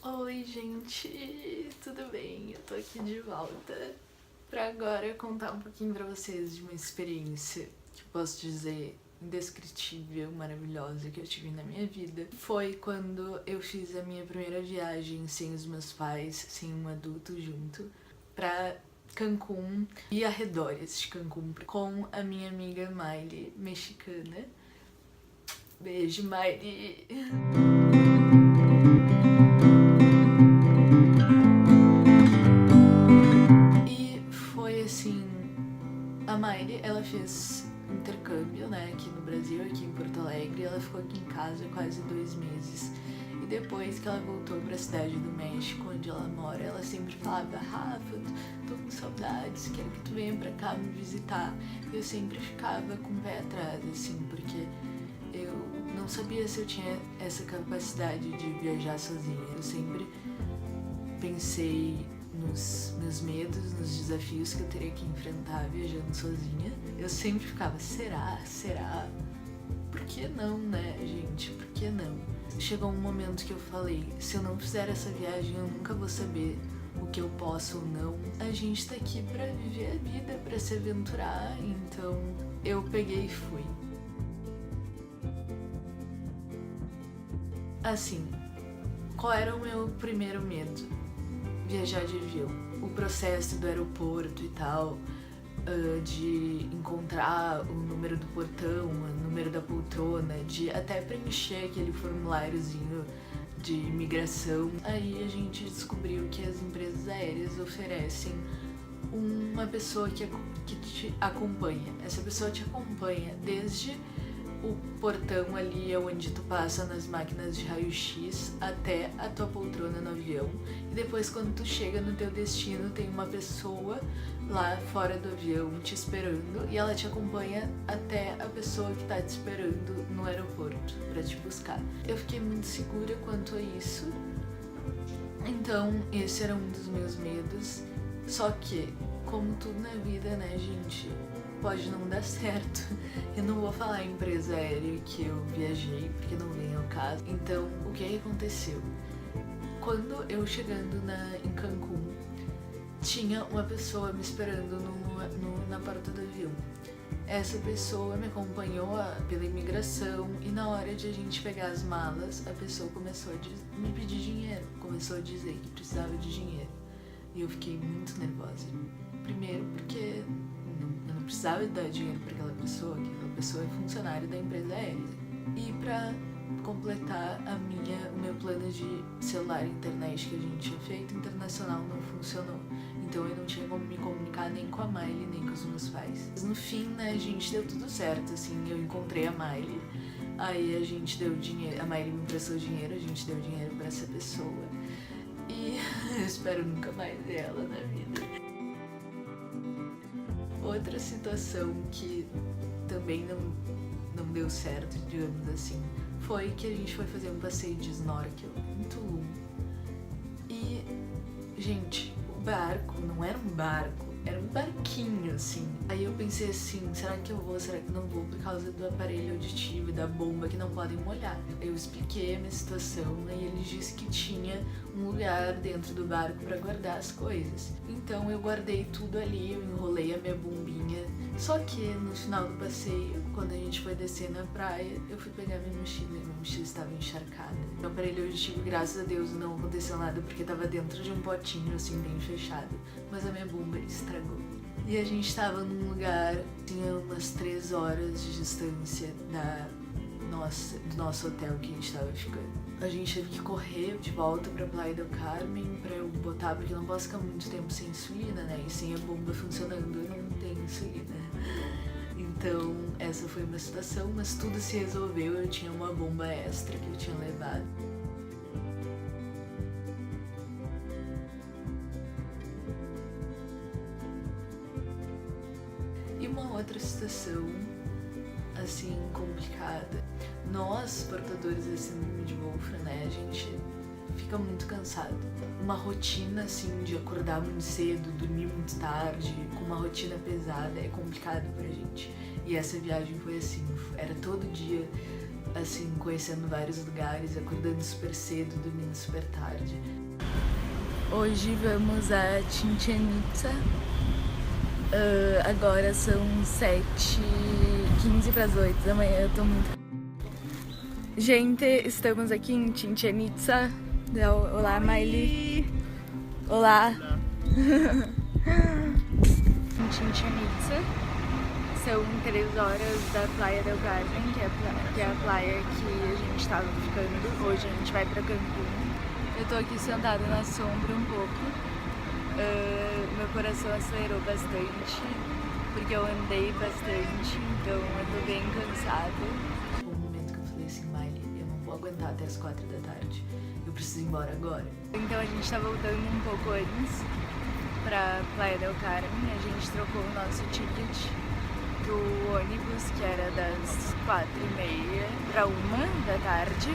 Oi, gente, tudo bem? Eu tô aqui de volta pra agora contar um pouquinho pra vocês de uma experiência que eu posso dizer indescritível, maravilhosa que eu tive na minha vida. Foi quando eu fiz a minha primeira viagem sem os meus pais, sem um adulto junto, pra Cancún e arredores de Cancún com a minha amiga Miley, mexicana. Beijo, Miley! E foi assim, a Miley, ela fez intercâmbio, né, aqui no Brasil, aqui em Porto Alegre, ela ficou aqui em casa quase 2 meses. E depois que ela voltou pra cidade do México, onde ela mora, ela sempre falava: Rafa, tô com saudades, quero que tu venha pra cá me visitar. E eu sempre ficava com o pé atrás, assim, porque eu não sabia se eu tinha essa capacidade de viajar sozinha. Eu sempre pensei nos meus medos, nos desafios que eu teria que enfrentar viajando sozinha. Eu sempre ficava: será? Por que não, né, gente? Por que não? Chegou um momento que eu falei: se eu não fizer essa viagem, eu nunca vou saber o que eu posso ou não. A gente tá aqui pra viver a vida, pra se aventurar, então eu peguei e fui. Assim, qual era o meu primeiro medo? Viajar de avião. O processo do aeroporto e tal, de encontrar o número do portão, o número da poltrona, de até preencher aquele formuláriozinho de imigração. Aí a gente descobriu que as empresas aéreas oferecem uma pessoa que te acompanha. Essa pessoa te acompanha desde o portão ali onde tu passa nas máquinas de raio-x até a tua poltrona no avião. E depois, quando tu chega no teu destino, tem uma pessoa lá fora do avião te esperando e ela te acompanha até a pessoa que tá te esperando no aeroporto pra te buscar. Eu fiquei muito segura quanto a isso, então esse era um dos meus medos. Só que, como tudo na vida, né, gente, pode não dar certo. Eu não vou falar a empresa aérea que eu viajei, porque não vem ao caso. Então, o que aconteceu? Quando eu chegando em Cancún, tinha uma pessoa me esperando na porta do avião. Essa pessoa me acompanhou pela imigração e na hora de a gente pegar as malas, a pessoa começou a me pedir dinheiro. Começou a dizer que precisava de dinheiro. E eu fiquei muito nervosa. Primeiro porque eu não precisava dar dinheiro para aquela pessoa, que aquela pessoa é funcionária da empresa aérea. E para completar o meu plano de celular e internet que a gente tinha feito, internacional, não funcionou. Então eu não tinha como me comunicar nem com a Miley, nem com os meus pais. Mas no fim, né, gente, deu tudo certo, assim, eu encontrei a Miley. Aí a gente deu dinheiro, a Miley me emprestou dinheiro, a gente deu dinheiro para essa pessoa. E eu espero nunca mais ver ela na vida. Outra situação que também não deu certo, digamos assim, foi que a gente foi fazer um passeio de snorkel em Tulum. E, gente, o barco não era um barco, era um barquinho, assim. Aí eu pensei assim, será que eu vou, será que não vou, por causa do aparelho auditivo e da bomba que não podem molhar. Eu expliquei a minha situação, né, e ele disse que tinha um lugar dentro do barco para guardar as coisas. Então eu guardei tudo ali, eu enrolei a minha bombinha. Só que no final do passeio, quando a gente foi descer na praia, eu fui pegar minha mochila e minha mochila estava encharcada. O aparelho auditivo, graças a Deus, não aconteceu nada porque estava dentro de um potinho assim bem fechado, mas a minha bomba estragou. E a gente estava num lugar, tinha umas 3 horas de distância do nosso hotel que a gente estava ficando. A gente teve que correr de volta pra Playa del Carmen pra eu botar, porque eu não posso ficar muito tempo sem insulina, né? E sem a bomba funcionando, eu não tenho insulina. Então, essa foi uma situação, mas tudo se resolveu. Eu tinha uma bomba extra que eu tinha levado. E uma outra situação, assim, complicada. Nós, portadores da síndrome de Wolfram, né, a gente fica muito cansado. Uma rotina, assim, de acordar muito cedo, dormir muito tarde, com uma rotina pesada, é complicado pra gente. E essa viagem foi assim, era todo dia assim, conhecendo vários lugares, acordando super cedo, dormindo super tarde. Hoje vamos a Chichén Itzá. Agora são 7h15 para as 8 da manhã, eu tô muito... Gente, estamos aqui em Chichén Itzá. Olá, Miley. Olá. Em Chichén Itzá. São 3 horas da Playa del Carmen, que é a praia que a gente estava ficando. Hoje a gente vai pra Cancún. Eu tô aqui sentada na sombra um pouco. Meu coração acelerou bastante, porque eu andei bastante, então eu tô bem cansada. Foi um momento que eu falei assim, Miley, eu não vou aguentar até as 4 da tarde. Eu preciso ir embora agora. Então a gente tá voltando um pouco antes pra Playa del Carmen. A gente trocou o nosso ticket do ônibus, que era das 4h30 para 1 da tarde.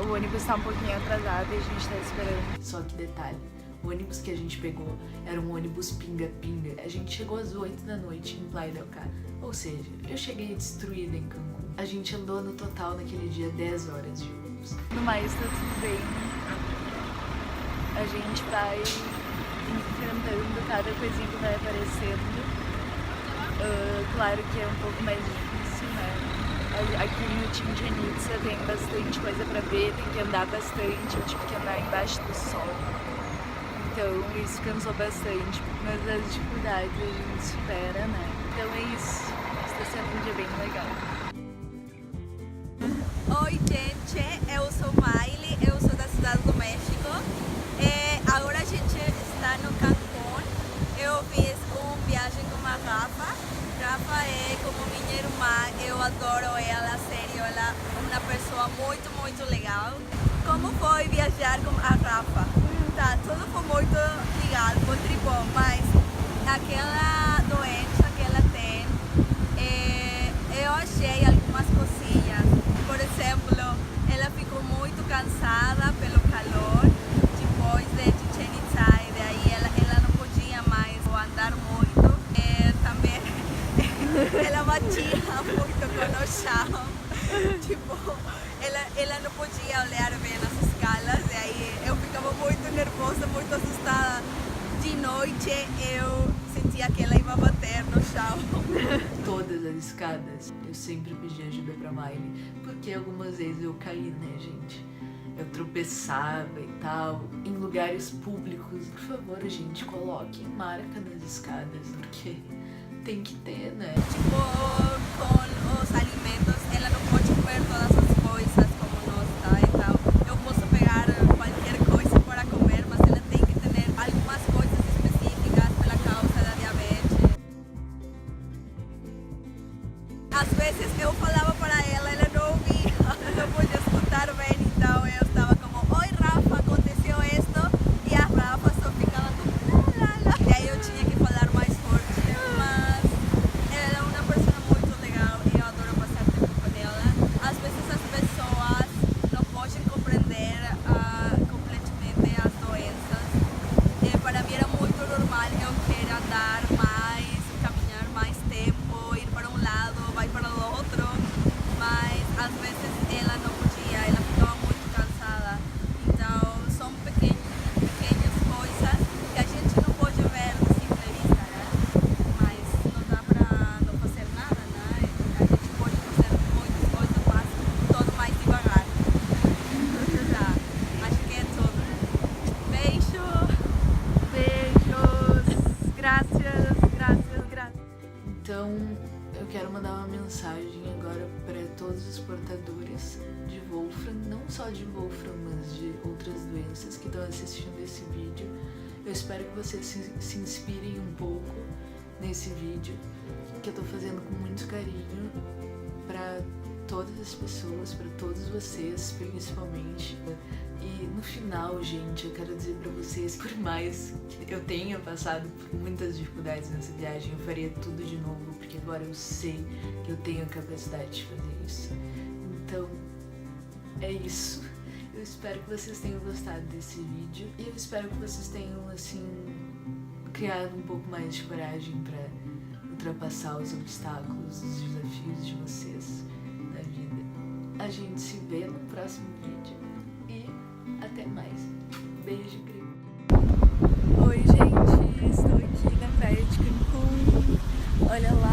O ônibus tá um pouquinho atrasado e a gente tá esperando. Só que detalhe, o ônibus que a gente pegou era um ônibus pinga-pinga. A gente chegou às 8 da noite em Playa del Carmen. Ou seja, eu cheguei destruída em Cancún. A gente andou no total naquele dia 10 horas de ônibus. No mais, tá tudo bem. A gente vai enfrentando cada coisinha que vai aparecendo. Claro que é um pouco mais difícil, né? Aqui no Chichén Itzá tem bastante coisa pra ver, tem que andar bastante, eu tive que andar embaixo do sol. Então isso cansou bastante, mas as dificuldades a gente supera, né? Então é isso, está sendo um dia bem legal. Oi gente, eu sou Miley, eu sou da Cidade do México. Agora a gente está no Cancún. Eu fiz uma viagem com a Rafa. Rafa é como minha irmã, eu adoro ela, sério, ela é uma pessoa muito, muito legal. Como foi viajar com a Rafa? Tá, tudo foi muito legal, muito bom, mas aquela doença que ela tem, eu achei algumas coisinhas. Por exemplo, ela ficou muito cansada pelo calor, depois de Chichén Itzá, e daí ela não podia mais andar muito. Também ela batia muito com o chão, tipo, ela não podia olhar bem as escalas, e aí eu ficava muito nervosa, muito assustada. De noite eu sentia que ela ia bater no chão. Todas as escadas eu sempre pedi ajuda pra Miley, porque algumas vezes eu caí, né, gente? Eu tropeçava e tal, em lugares públicos. Por favor, gente, coloquem marca nas escadas, porque tem que ter, né? Tipo, com os alimentos, ela não pode comer todas as coisas como nós, tá? Então, eu posso pegar qualquer coisa para comer, mas ela tem que ter algumas coisas específicas pela causa da diabetes. Às vezes eu falava para ela não ouvia, não podia escutar bem, então eu estava como, oi Rafa, aconteceu isto, e a Rafa só ficava como, lá, lá. E aí eu tinha que falar mais forte, mas ela é uma pessoa muito legal e eu adoro passar tempo com ela. Às vezes as pessoas não podem compreender completamente as doenças. Para mim era muito normal, eu quero andar mais, caminhar mais tempo, ir para um lado, vai para o outro, mas às vezes ela não podia, ela ficava muito cansada. Então são pequenas coisas que a gente não pode ver de simple vista, né? Mas não dá para não fazer nada, né? A gente pode fazer muitas coisas, mas tudo mais devagar. Tá, acho que é tudo. Beijo! Beijos! Graças, graças, graças. Então, eu quero mandar uma mensagem agora para todos os portadores de Wolfram, não só de Wolfram, mas de outras doenças que estão assistindo esse vídeo. Eu espero que vocês se inspirem um pouco nesse vídeo, que eu tô fazendo com muito carinho para todas as pessoas, para todos vocês, principalmente. E no final, gente, eu quero dizer pra vocês, por mais que eu tenha passado por muitas dificuldades nessa viagem, eu faria tudo de novo, porque agora eu sei que eu tenho a capacidade de fazer isso. Então, é isso. Eu espero que vocês tenham gostado desse vídeo e eu espero que vocês tenham, assim, criado um pouco mais de coragem pra ultrapassar os obstáculos, os desafios de vocês na vida. A gente se vê no próximo vídeo e até mais. Beijo, grego. Oi, gente, estou aqui na praia de Cancún. Olha lá.